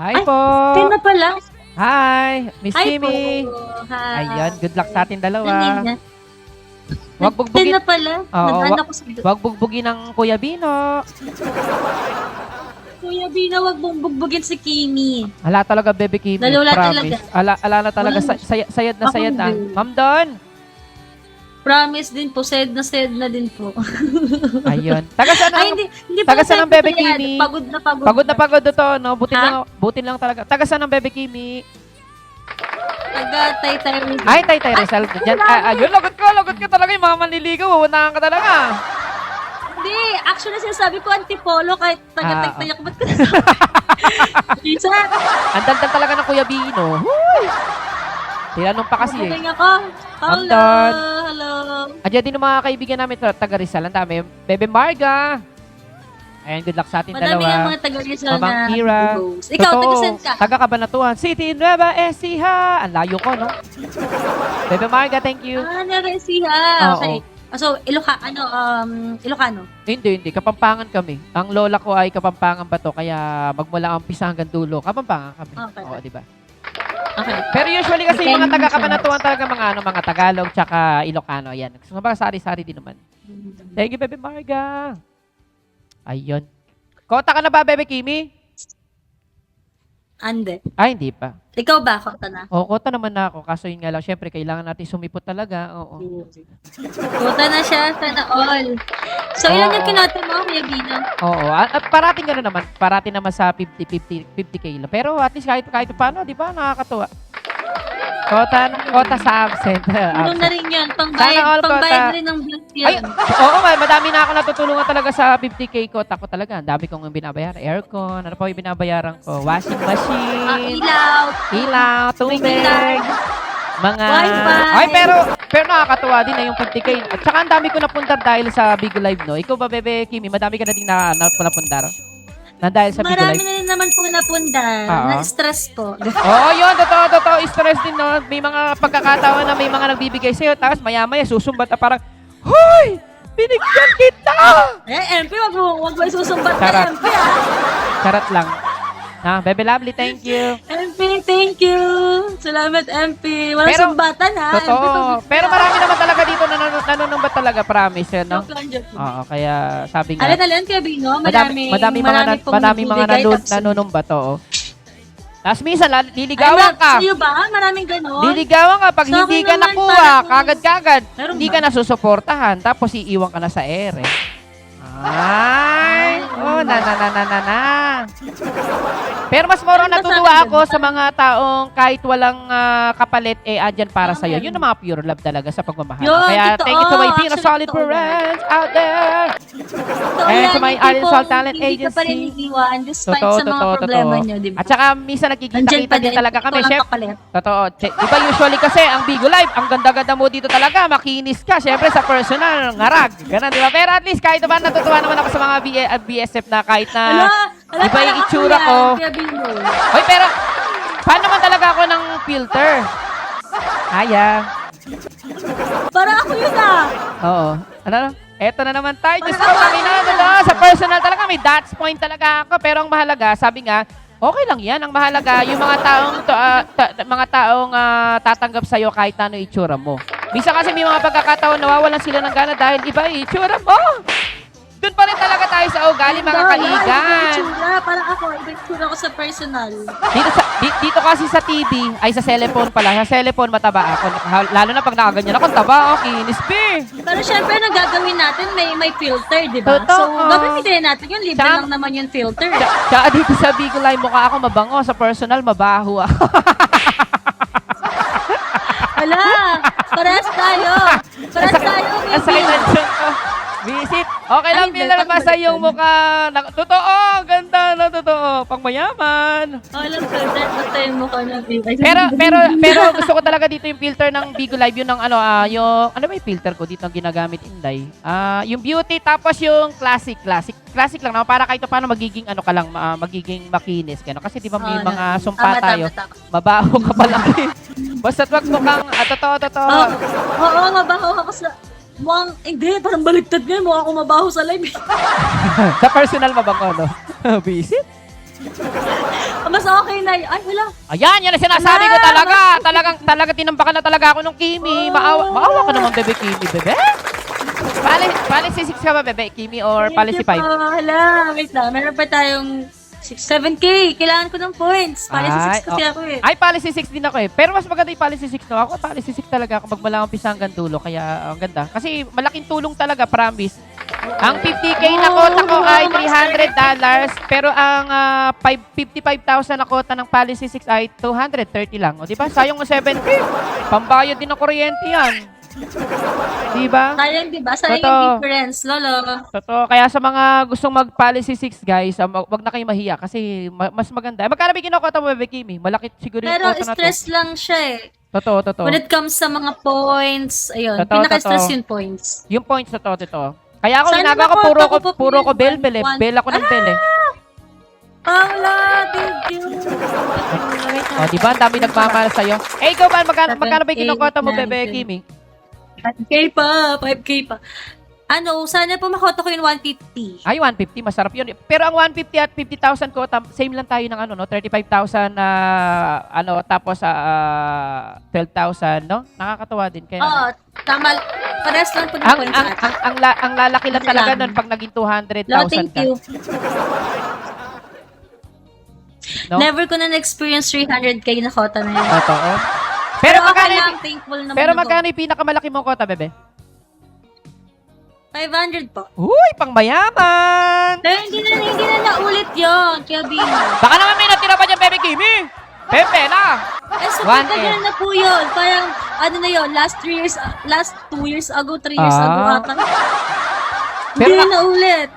Hi Ay, po! kayo na pala. Hi! Miss Hi po. Kimi! Hi. Ayan, good luck sa ating dalawa. Kanina. Huwag Kayo bugbugin, na pala. Oo, Nag-anak ko sa huwag bugbugin ng Kuya Bino. Kuya Bina, wag mong bugbugin si Kimi. Ala talaga, Bebe Kimi. Dalawa Promise. Ala na talaga. Walang- Sayad na Ako sayad na. hindi. Ma'am Don! Promise din po, sad na din po. Ayun. Taga saan Ay, ang, hindi po taga kasi saan ang Bebe po yan. Kimi? Pagod na pagod. Pagod na pagod ito, no? Ha? Buti lang talaga. Taga saan ang Bebe Kimi? Taga Taytay. Ay, Tay Rizal. Diyan. Ayun, lagot ka talaga. Yung mga manliligaw, uunahan ka talaga. Hindi, actually sinasabi ko antipolo kahit taga Taytay ako. Ba't ko Lisa, Ang daldal talaga ng Kuya Bino. Huy! Tinanong pa kasi eh. magaling ako. Hello. Don. Hello. Adyan din ng mga kaibigan namin taga Rizal. Ang dami. Bebe Marga. Ayan, good luck sa ating Madami yung dalawa. mga taga-Rizal Mamang na Kira. ghost. Ikaw, taga-saan ka? Taga Cabanatuan City, Nueva Ecija. Ang layo ko, no? Bebe Marga, thank you. Naresiha. Oo. Okay. So, Ilocano. Hindi. Kapampangan kami. Ang lola ko ay Kapampangan ba to? Kaya magmula ang umpisa hanggang dulo. Kapampangan kami. Okay. Oo, di ba? Okay. Pero usually kasi yung mga Depende taga sa- Cabanatuan talaga mga Tagalog tsaka Ilocano. Yan. So, sari-sari din naman. Thank you, Bebe Marga. Ayun. Kota ka na ba, Bebe Kimi? Ande. Ay, hindi pa. Ikaw ba, Kota na? Oo, kota naman na ako. Kaso yun nga lang, syempre, kailangan natin sumipot talaga. Oo. Kota na siya, sana all. So, ilan Oo. yung kinota mo, Kuya Bino? Oo. At parating gano'n naman. Parating naman sa 50k lang. Pero at least kahit paano, di ba? Nakakatuwa. Kota sa absent. Ano na absent. rin yun? Sana all, Pangbayad Kota. rin ng bills Ay, yan. oo, madami na ako natutulungan talaga sa 50k kota ko talaga. Ang dami kong binabayaran. Aircon, ano pa yung binabayaran ko? Washing machine. Ilaw. Ilaw, tubig, Internet. mga... Wi-Fi. Ay, pero nakakatuwa din na yung 50k. At saka ang dami ko napundar dahil sa Bigo Live, no? Ikaw ba, Bebe Kimi? Madami ka na din napundar? Na dahil sa Bigo Marami Live? na rin naman po napundan. Oo. Na-stress po. Oo, yun. Totoo. Stress din, no? May mga pagkakataon na may mga nagbibigay sa'yo. Tapos maya-maya susumbat na parang, Hoy! Binigyan kita! MP, wag mo isusumbat Charot. na MP, ha? Charot lang. Ha? Bebe Lovely, thank you. MP, thank you. Salamat, MP. Walang Pero- sumbatan, ha? Totoo. MP, Pero marami naman talaga dito na nanunumbat talaga, promise. Yan, no? Joke lang, joke lang. Oo, kaya sabi nga. Alin, Kuya Bino? Madami mga nagbibigay, tapos- nanunumbat, oo. Tapos minsan, liligawan Ay, ka. sa'yo ba? Maraming ganon? Liligawan ka pag Sa hindi akin ka naman, nakuha, parang- kagad-kagad. Meron Hindi ba? ka nasusuportahan, tapos iiwan ka na sa ere. Ay! Oh, na. Pero mas more on Ano ba natutuwa sabi ako dun? sa mga taong kahit walang kapalit, andyan para sa'yo. Yun ang mga pure love talaga sa pagmamahal. Yun, Kaya totoo. thank you to my Pino Actually, Solid totoo Parents out there! Totoo Ayan, yan, sa may yung tipong Arisol Talent Hindi ka pa rin Agency. iniwan despite sa mga problema nyo, di ba? At saka minsan Nandyan nagkikita-kita pa din talaga kami. Ito lang Chef, kapalit. totoo. Diba usually kasi ang Bigo Live, ang ganda-ganda mo dito talaga, makinis ka. Siyempre sa personal, ngarag. Ganun, di ba? Pero at least kahit ba natutuwa naman ako sa mga BSF na kahit na Ala, iba yung parang itsura ako ko. yan, Kuya Bino. Hoy, pero paano naman talaga ako ng filter? Aya. Parang ako yun, ah. Oo. Ano? Eto na naman tayo. Diyos ko, Parang ako kanina, yun, ano, sa personal talaga, may dots point talaga ako. Pero ang mahalaga, sabi nga, okay lang yan. Ang mahalaga, yung mga taong tatanggap sa'yo kahit ano itsura mo. Bisa kasi may mga pagkakataon nawawalan sila ng gana dahil iba yung itsura mo. Doon pa rin talaga tayo sa ugali, mga Wala, kaigan. iba yung itsura. Parang ako, iba yung itsura ko sa personal. Dito kasi sa TV, ay sa cellphone pala. Sa cellphone mataba ako. Lalo na pag nakaganyan ako, taba ako, kinis be. Pero syempre, nang gagawin natin, may filter, di ba? Totoo. So, gagamitin natin yun. Libre Tsaka- lang naman yung filter. Tsaka dito sa Bigo Live, mukha ako mabango. Sa personal, mabaho ako. Hala, parehas tayo. Parehas tayo, Ang sakit baby. ng tiyan ko. Visit. Okay lang, Ay, hindi, pinalabasa pag- yung mukha. Totoo, ganda na totoo. Pang mayaman. Walang filter, basta yung mukha ng baby. Pero gusto ko talaga dito yung filter ng Bigo Live, yun ng yung, ano ba yung filter ko dito ang ginagamit, Inday? Yung beauty, tapos yung classic lang naman, para kahit paano magiging ano ka lang, magiging makinis. Kano? Kasi di ba may mga sumpa tayo, mabaho ka pala. Basta't wag mo kang, totoo. Oo, mabaho ako sa... hindi, parang baliktad ngayon. Mukha ako mabaho sa live. Sa personal mabango, no? Visit? Mas Tapos okay na yun. Ay, wala. Ayan, yan ang sinasabi ko talaga. Talaga tinambakan na talaga ako ng Kimi. Maawa ka naman, bebe Kimi, bebe. Policy 6 ka ba, bebe Kimi, or policy 5? Hala, wait lang. Meron pa tayong 7K. Kailangan ko ng points. Policy 6 kasi ako eh. Ay, policy 6 din ako eh. Pero mas maganda yung policy 6 no. Ako policy 6 talaga ako magmula umpisa hanggang dulo. Kaya ang ganda. Kasi malaking tulong talaga, promise. Ang 50K na kota ko ay $300. Pero ang 55,000 na kota ng policy 6 ay 230 lang. O diba? Sayang mo 7K. Pambayad din ng kuryente yan. Diba? Sayang, diba? Sayang Totoo. yung difference, lolo. Totoo. Kaya sa mga gustong mag-policy 6, guys, wag na kayo mahiya kasi mas maganda. Magkano ba kinukota mo, Bebe Kimi? Malaki siguro yung Pero kota na to. stress lang siya eh. Totoo. When it comes sa mga points, ayun, Totoo, pinaka-stress totoo. yung points. Yung points, totoo. Kaya ako, Sana ginagawa ko, makota ko pa puro ko yung bell eh. one- Bell ako ng bell eh. Paula, thank you. O, diba? Ang dami nagmamahal sa'yo. Eh, ikaw ba? Magkano ba yung kinukota mo, Bebe Kimi? 5K pa. Ano, sana po makota ko yung 150. Ay, 150. Masarap yun. Pero ang 150 at 50,000 ko, same lang tayo ng ano, no? 35,000 na, tapos 12,000, no? Nakakatawa din. Kaya, Oo, tama. Pares lang po ng ang, points ang, ata. ang lalaki lang Hindi talaga lang. nun pag naging 200,000 Lo, thank ka. you. No? Never ko na na-experience 300K na kota na yun. Totoo. Pero Pero okay magkano lang, yung, thankful naman pero ako. magkano yung pinakamalaki mong kota, bebe? 500 po. Uy, pang mayaman! Pero hindi na naulit yun, kaya Bino. Baka naman may natira pa dyan, bebe Kimi! Pepe na! Eh, so 1M. pagkagano na po yun. Parang, ano na yun, last 2 years ago, 3 years ago ata. Pero Hindi na naulit.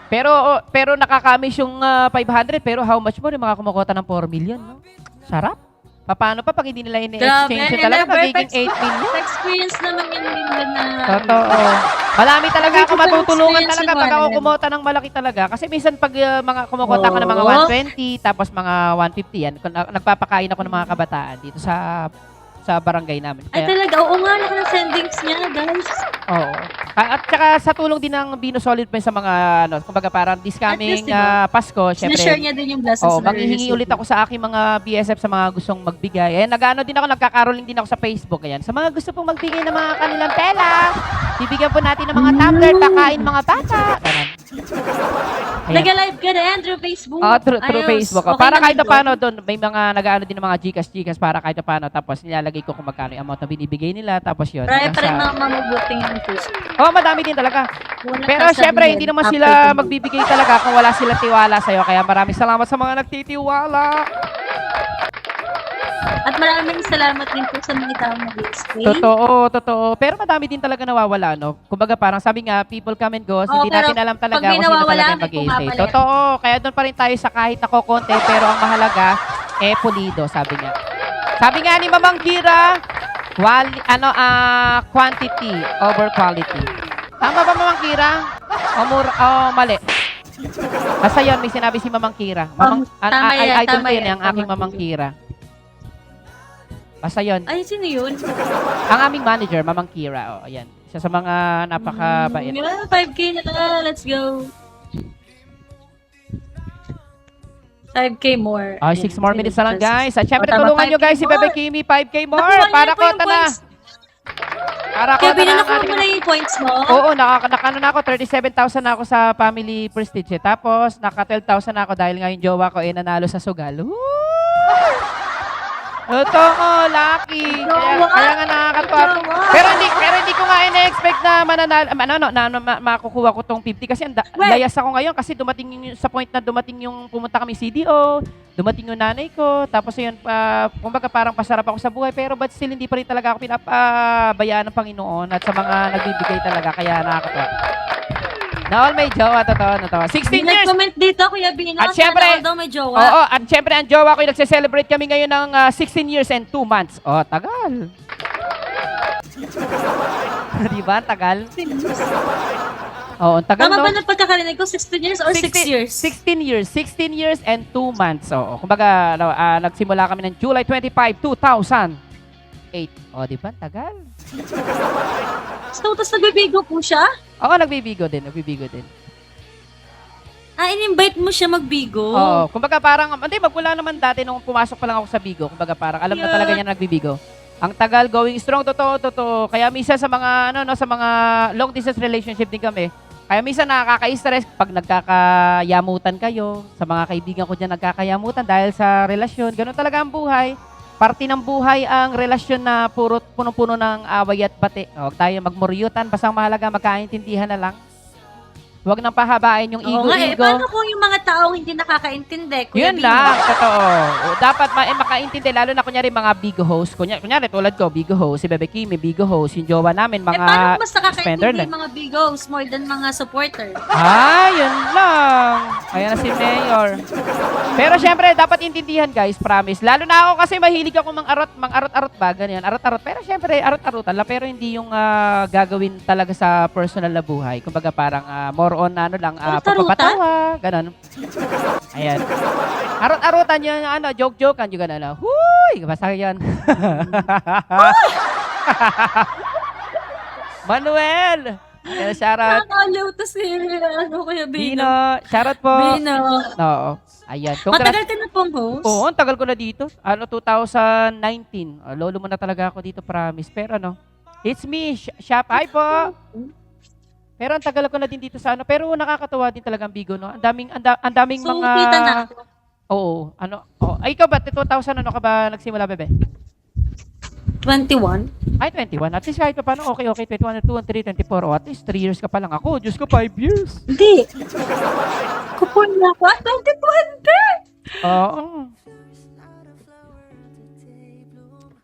Pero nakakamiss yung 500, pero how much mo rin mga kumukota ng 4 million, no? Sarap. Paano pa pag hindi nila ini-exchange yun talaga, magiging 8 million? Experience naman yun din na. Totoo. Malami talaga ako Nakikita ng matutulungan experience talaga yung pag ako one. kumota ng malaki talaga. Kasi minsan pag mga kumukota ka ng mga Oo. 120, tapos mga 150 yan, nagpapakain ako ng mga kabataan dito sa barangay namin. Ay talaga, oo nga, naka na sendings niya, guys. Oo. At saka sa tulong din ng Bino Solid Points sa mga, kumbaga parang this coming At least, diba? Pasko, syempre. Sinashare niya din yung blessings Oh, na manghihingi nare-receive ulit ako sa aking mga BSF sa mga gustong magbigay. Ayan, nagkakaroling din ako sa Facebook. Ayan. Sa mga gusto pong magbigay ng mga kanilang pera, bibigyan po natin ng mga tumbler, pakain mga bata. Ganun. Ayan. Nag-live ka rin through Facebook. Through Ayos. Facebook. Okay Para naman kahit doon. paano doon, may mga nag-ano din ng mga Gcash para kahit paano. Tapos nilalagay ko kung magkano yung amount na binibigay nila. Tapos yun. Marami pa rin hanggang mga mabubuting yung Facebook. Oh, madami din talaga. Wala Pero ka syempre, sabihin hindi naman after sila the- magbibigay talaga kung wala silang tiwala sa'yo. Kaya maraming salamat sa mga nagtitiwala. At maraming salamat din po sa mga taong nag-explain. Totoo. Pero madami din talaga nawawala, no? Kumbaga parang sabi nga, people come and go. Oo, Hindi pero natin alam talaga pag may kung sino nawawala, talaga may yung mag-i-stay. pumapalit. Totoo. Kaya doon pa rin tayo sa kahit ako konti, pero ang mahalaga, pulido, sabi nga. Sabi nga ni Mamang Kira, quantity over quality. Tama ba, Mamang Kira? O mali? Basta yun, may sinabi si Mamang Kira. Tama yan, Idol tama ko yun, yan, ang aking tama Mamang yun. Kira. Basta yun. Ay, sino yun? Ang aming manager, Mamang Kira. O, ayan. Isa sa mga napakabait. 5K na to. Let's go. 5K more. Oh, 6 more minutes na lang, guys. At syempre, tama, tulungan nyo, 5K guys, si Bebe more. Kimi. 5K more. Nakuha Para niyo po yung kota na. points. Para Kaya kota na ang binakuha mo ating... na yung points mo? Oo, nakano na ako. 37,000 na ako sa family prestige. Tapos, naka 12,000 na ako dahil nga yung jowa ko nanalo sa sugal. Woo! Totoo, lucky. Kaya nga nakakatawa. Jowa. Pero hindi ko nga ina-expect na mananalo, makukuha ko tong 50 kasi layas ako ngayon kasi dumating sa point na dumating yung pumunta kami CDO, dumating yung nanay ko, tapos yun, kumbaga parang pasarap ako sa buhay, pero but still hindi pa rin talaga ako pinapabayaan ng Panginoon at sa mga nagbibigay talaga, kaya nakakatawa. Na all may jowa, totoo. 16 May years! nag-comment dito, Kuya Bino. At syempre, sana daw may jowa. Oo, at syempre ang jowa ko yung nagse-celebrate kami ngayon ng 16 years and 2 months. Oh, tagal. Di ba? Tagal. Oo, ang tagal, Tama no? ba na pagkakarinig ko? 16 years or 6 years? 16 years. 16 years and 2 months. Oo, kumbaga, nagsimula kami ng July 25, 2008. Oh, di ba? Tagal. So, tapos nagbibigo po siya? Oo, nagbibigo din. In-invite mo siya magbigo? Oo. Kumbaga parang, hindi, magmula naman dati nung pumasok pa lang ako sa Bigo. Kumbaga parang, alam na talaga niya na nagbibigo. Ang tagal, going strong, totoo. Kaya minsan sa mga, sa mga long distance relationship din kami, kaya minsan nakaka-stress pag nagkakayamutan kayo, sa mga kaibigan ko dyan nagkakayamutan dahil sa relasyon. Ganun talaga ang buhay. Parte ng buhay ang relasyon na puro puno-puno ng away at bati. Huwag tayo magmuryutan, basta ang mahalaga magkaintindihan na lang. Huwag nang pahabain yung Oo nga ego-ego. paano kung yung mga taong hindi nakakaintindi? Kuya Yun Bino? lang, totoo. Dapat makaintindi, lalo na kunyari mga Bigo host. Kunyari tulad ko, Bigo host, si Bebe Kimi, Bigo host, yung jowa namin, mga paano mas spender nakakaintindi lang. yung mga bigos more than mga supporter? Yun lang. Ayan na si Mayor. Pero syempre, dapat intindihan guys, promise. Lalo na ako kasi mahilig ako mang-arot-arot ba, ganyan. Arot-arot. Pero syempre, arot-arotan lang. Pero hindi yung gagawin talaga sa personal na buhay. Kumbaga parang more on Arot-arotan? pagpapatawa, ganun. Ayan. Arot-arotan yun, joke-jokean yung ganun. Huy! Basta yan. Manuel! Ayan, shoutout. Nakakaliw to si, Kuya Bino. Bino, shoutout po. Bino. Oo. Ayan. Matagal ka na pong host? Oo, ang tagal ko na dito. 2019. Lolo mo na talaga ako dito, promise. Pero it's me, Shop. Hi po. Pero ang tagal ko na din dito sa pero nakakatuwa din talagang Bigo, no? Ang daming So, mga... kita na. Oo, Ay, ikaw ba, 2000 ka ba nagsimula, bebe? 21? Ay, 21. At least kahit pa paano, okay. 21, 22, 23, 24. At least 3 years ka pa lang ako. Diyos ko, 5 years. Hindi. Kupon na ako. 2020! Oo.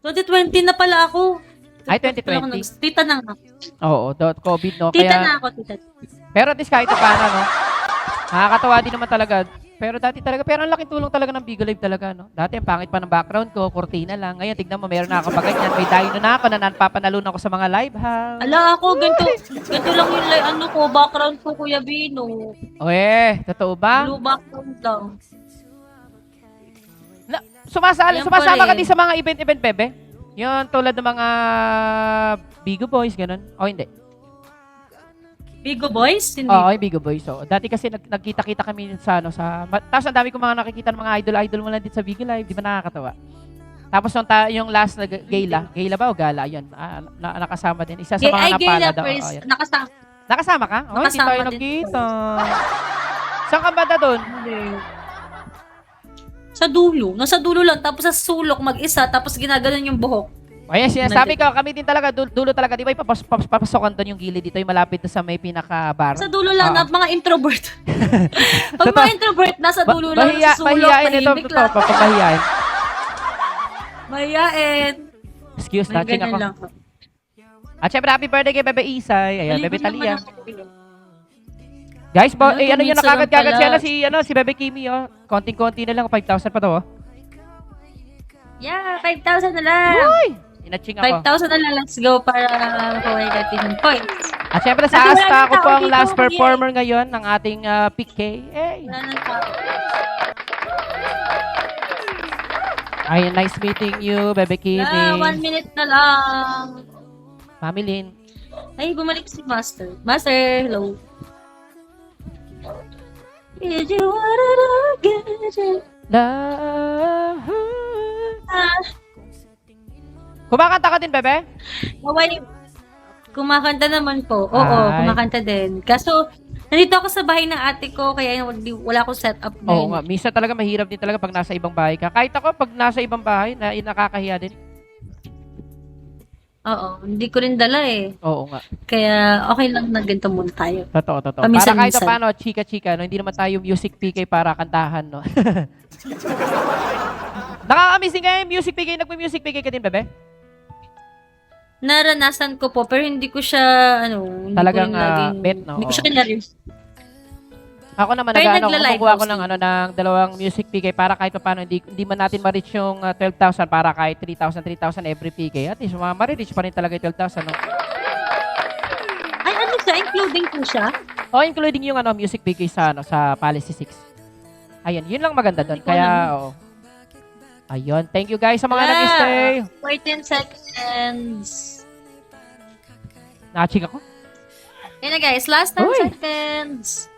2020 na pala ako. Ay, 2020. Tita na nga. Oo, COVID, no? Tita Kaya, na ako, tita. pero at least kahit pa paano, no? Nakakatawa din naman talaga. Pero ang laking tulong talaga ng Bigo Live talaga, no? Dati ang pangit pa ng background ko, cortina lang. Ngayon, tignan mo, meron na ako pa ganyan. May dino na ako na napapanalun ako sa mga live house. Ala ako, ganito lang yung background ko, Kuya Bino. Totoo ba? Blue background lang. Yan Sumasama pala ka din sa mga event, bebe? Yun, tulad ng mga Bigo Boys, ganun. O hindi? Bigo Boys? Hindi. Oo, yung Bigo Boys. So, dati kasi nagkita-kita kami tapos ang dami ko mga nakikita ng mga idol mo lang dito sa Bigo Live. Di ba nakakatawa? Tapos yung last na gala ba o gala? Yun, nakasama din. Isa sa mga napala daw. Ayan. Nakasama ka? Oh, hindi Nakasama tayo din. nagkita. Saan ka ba na doon? Sa dulo. Nasa dulo lang. Tapos sa sulok mag-isa. Tapos ginaganon yung buhok. Ayan, sinasabi ko, kami din talaga, dulo talaga. Di ba papasokan doon yung gilid dito, yung malapit na sa may pinaka-bar? Sa dulo lang na mga introvert. Pag Totoo. mga introvert, nasa dulo lang. Sa sulok, Mahihain ito, tahimik lang. papahiyain. Mahihain. Excuse, May touching ganyan ako. lang. At syempre, happy birthday kay Bebe Isay. Ayan, Bebe Maliban naman Talia. ako. Guys, Ano, ano yun, minsan nakagad-kagad lang si Bebe Kimi, oh. Konting-konti na lang, 5,000 pa to, oh. Yeah, 5,000 na lang. Uy! Inaching ako. 5,000 na lang. Let's go para makuha natin yung points. At syempre, sa Kasi Asta, maraming ako po tao ang dito, last yeah. performer ngayon ng ating PK. Hey! Wala nang tao. Ay, nice meeting you, Bebe Kimi. 1 minute na lang. Mami Lynn. Ay, bumalik si Master. Master, hello. Did you wanna get it? Kumakanta ka din, Bebe? Kumakanta naman po. Oo, Ay. kumakanta din. Kaso, nandito ako sa bahay ng ate ko, kaya wala akong setup Oo ngayon. nga, minsan talaga mahirap din talaga pag nasa ibang bahay ka. Kahit ako, pag nasa ibang bahay, nakakahiya din. Oo, hindi ko rin dala eh. Oo nga. Kaya okay lang na ganito muna tayo. Totoo. Paminsan-minsan. Para kahit pa paano, chika-chika, no? Hindi naman tayo music PK para kantahan, no? Nakakamiss din kayo yung music PK. Nagpa-music PK ka din, Bebe? Naranasan ko po, pero hindi ko siya, hindi Talagang, ko rin laging, bet, no? Hindi ko siya Oo. kinarius. Ako naman, Pero kumukuha nagla-live ko hosting. ng dalawang music PK para kahit pa paano, hindi man natin ma-reach yung 12,000 para kahit 3,000 every PK. At least, ma-reach pa rin talaga yung 12,000, no? Ay, ano siya? Including po siya? O, including yung music PK sa Policy 6. Ayun, yun lang maganda doon. Hindi ko Kaya, alam. oo. Ayun, thank you guys sa mga Yeah. nag-stay. 14 seconds. Nakaching ako. Yan na guys, last 10 Uy. seconds.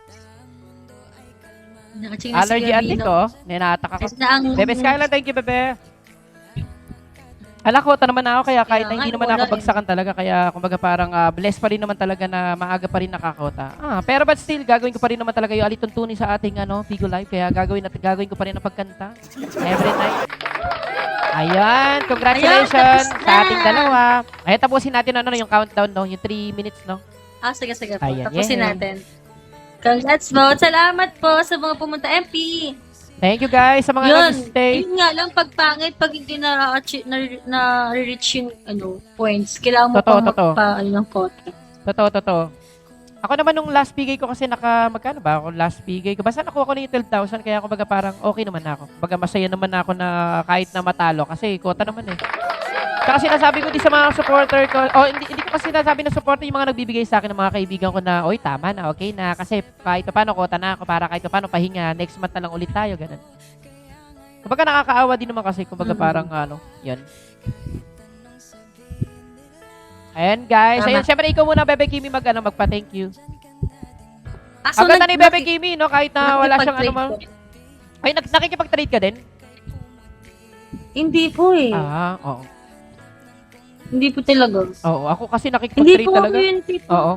Nakaching na si Allergy Kuya adik Bino. ko. Ninataka ko. Kasi na ang... Bebe Skylar, thank you, bebe. Alakota naman ako, kaya kahit Kaya na hindi nga, naman wala ako bagsakan talaga, kaya kumbaga parang blessed pa rin naman talaga na maaga pa rin nakakota. Pero but still, gagawin ko pa rin naman talaga yung alituntunin sa ating Bigo Live, kaya gagawin ko pa rin ang pagkanta every night. Ayan, congratulations Ayan, tapos sa na. ating dalawa. Ayan, tapusin natin yung countdown, no? Yung 3 minutes, no? Sige po. Ayan, Tapusin yeah. natin. Congrats po. Salamat po sa mga pumunta MP. Thank you guys sa mga nag-stay. Yun nga lang, pag pangit, pag hindi na-reach yung points, kailangan mo Totoo. ng konti. Totoo. Ako naman nung last bigay ko kasi magkano ba ako last bigay ko? Basta nakuha ko na yung 12,000 kaya kumbaga parang okay naman na ako. Kumbaga masaya naman na ako na kahit na matalo kasi kota naman eh. Tsaka sinasabi ko din sa mga supporter ko, hindi ko kasi sinasabi na supporter yung mga nagbibigay sa akin ng mga kaibigan ko na, oy tama na, okay na. Kasi kahit paano kota na ako para kahit paano pahinga, next month na lang ulit tayo, ganun. Kumbaga nakakaawa din naman kasi kumbaga parang yan. Ayan guys, Tama. ayun syempre ikaw muna Bebe Kimi magpa-thank you. So, Ang ganda ni Bebe Kimi, no? Kahit na wala siyang nakikipag-trade ko. Ay, nakikipag-trade ka din? Hindi po eh. Oo. Hindi po talaga. Oo, ako kasi Hindi nakikipag-trade po talaga. yun tipo. Oo.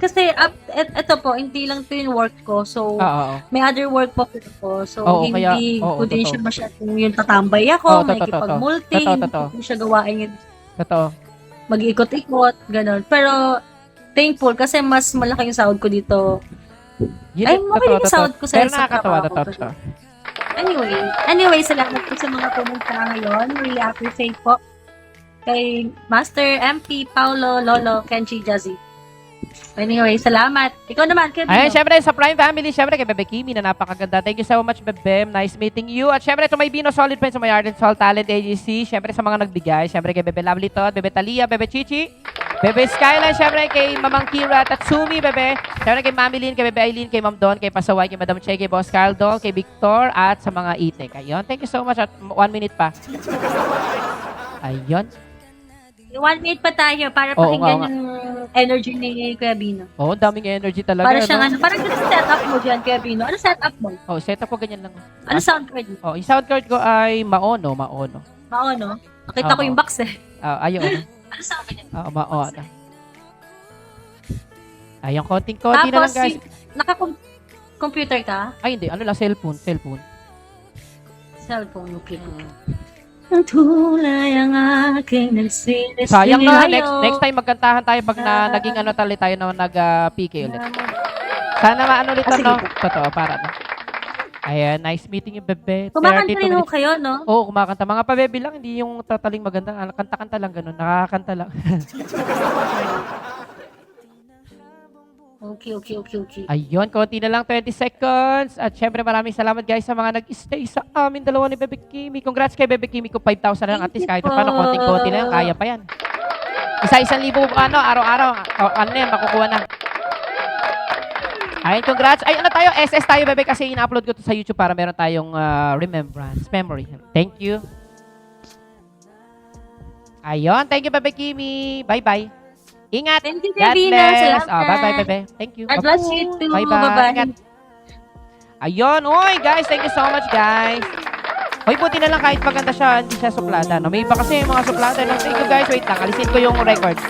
Kasi ito po, hindi lang to yung work ko. So, Oo. may other work po ko. So, Oo, hindi kaya- ko din totoo. siya masyadong yung tatambay ako, Oo, may totoo. kipag-multi, Totoo. hindi ko siya gawain yung Totoo. mag-ikot-ikot, gano'n. Pero, thankful kasi mas malaki yung sahod ko dito. Yun, Ay, okay yung sahod ko sa Pero isang nakakatawa, trabaho ko. totoo. Anyway, salamat po sa mga pumunta ngayon. Really appreciate po kay Master MP, Paulo, Lolo, Kenji, Jazzy. Anyway, salamat. Ikaw naman, Kevin. Ayun, syempre sa Prime Family, syempre kay Bebe Kimi na napakaganda. Thank you so much, Bebe. Nice meeting you. At syempre to my Bino Solid Friends sa my Art and Soul Talent Agency. Syempre sa mga nagbigay. Syempre kay Bebe Lovely Todd, Bebe Talia, Bebe Chichi, Bebe Skyline, syempre kay Mamang Kira Tatsumi, Bebe. Syempre kay Mami Lynn, kay Bebe Aileen, kay Ma'am Don, kay Pasaway, kay Madam Che, kay Boss Cardo, kay Victor, at sa mga itek. Ayun, thank you so much. At 1 minute pa. Ayun. 1 minute pa tayo para Oo, pakinggan nga. yung energy ni Kuya Bino. Oo, daming energy talaga. Para siyang no? parang ganun setup mo dyan, Kuya Bino. Ano setup mo? Oh, setup ko ganyan lang. Ano sound card mo? Oh, yung sound card ko ay Maono. Maono? Nakita ko Oo. yung box eh. Ayun. Ano sound card niya? Maono. Ayun, konting-konti na lang, guys. Naka-computer ka? Ay, hindi. Ano lang, cellphone. Cellphone, okay. Ang tulay ang aking nagsinis. Sayang na. Next time, magkantahan tayo pag naging tayo na nag-PK ulit. Sana maano ulit sige no? po. Totoo, para na. Ayan, nice meeting you, Bebe. Kumakanta 32 rin ho minutes. kayo, no? Oo, kumakanta. Mga pabebe lang, hindi yung totaling maganda. Kanta-kanta lang, ganun. Nakakanta lang. Okay. Ayun, konti na lang, 20 seconds. At syempre, maraming salamat guys sa mga nag-stay sa amin dalawa ni Bebe Kimi. Congrats kay Bebe Kimi ko 5,000 na lang. At least kahit Thank you paano, po. konting-konti na yan. Kaya pa yan. Isa-isang libo, araw-araw. Yan, makukuha na. Ayun, congrats. Ay, tayo? SS tayo, Bebe, kasi ina-upload ko to sa YouTube para meron tayong remembrance, memory. Thank you. Ayun, thank you, Bebe Kimi. Bye-bye. Ingat. Thank you, God Bebe. bless. Salamat. Bye-bye, Bebe. Thank you. God bless you too. Bye-bye. Bye-bye. Ingat. Ayun. Uy, guys. Thank you so much, guys. Uy, buti na lang kahit maganda siya, hindi siya suplada. No? May iba kasi yung mga suplada. No? Thank you, guys. Wait lang. Alisin ko yung record.